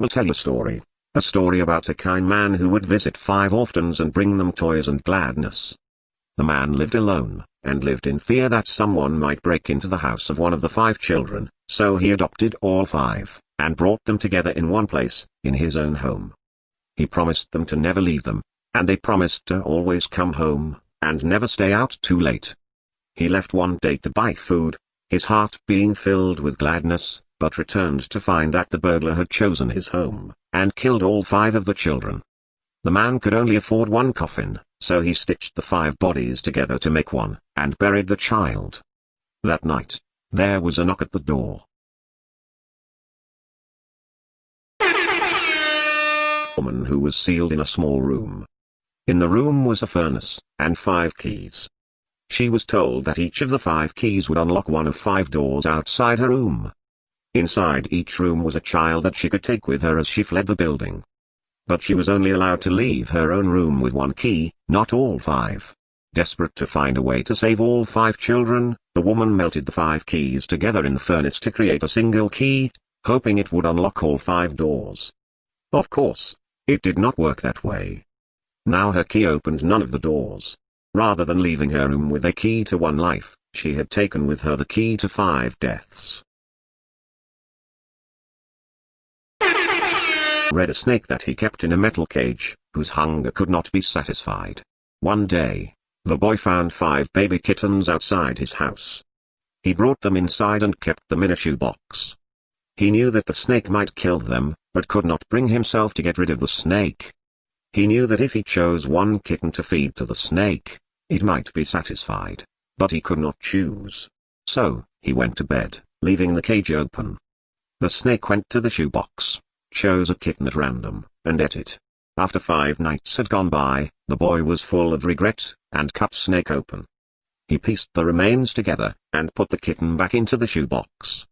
will tell you a story. A story about a kind man who would visit 5 orphans and bring them toys and gladness. The man lived alone, and lived in fear that someone might break into the house of one of the 5 children, so he adopted all 5, and brought them together in one place, in his own home. He promised them to never leave them, and they promised to always come home, and never stay out too late. He left one day to buy food, his heart being filled with gladness, but returned to find that the burglar had chosen his home, and killed all 5 of the children. The man could only afford one coffin, so he stitched the 5 bodies together to make one, and buried the child. That night, there was a knock at the door. A woman who was sealed in a small room. In the room was a furnace, and 5 keys. She was told that each of the 5 keys would unlock one of 5 doors outside her room. Inside each room was a child that she could take with her as she fled the building. But she was only allowed to leave her own room with 1 key, not all 5. Desperate to find a way to save all 5 children, the woman melted the 5 keys together in the furnace to create a single key, hoping it would unlock all 5 doors. Of course, it did not work that way. Now her key opened none of the doors. Rather than leaving her room with a key to 1 life, she had taken with her the key to 5 deaths. Read a snake that he kept in a metal cage, whose hunger could not be satisfied. One day, the boy found 5 baby kittens outside his house. He brought them inside and kept them in a shoebox. He knew that the snake might kill them, but could not bring himself to get rid of the snake. He knew that if he chose 1 kitten to feed to the snake, it might be satisfied, but he could not choose. So, he went to bed, leaving the cage open. The snake went to the shoebox, chose a kitten at random, and ate it. After 5 nights had gone by, the boy was full of regret, and cut snake open. He pieced the remains together, and put the kitten back into the shoebox.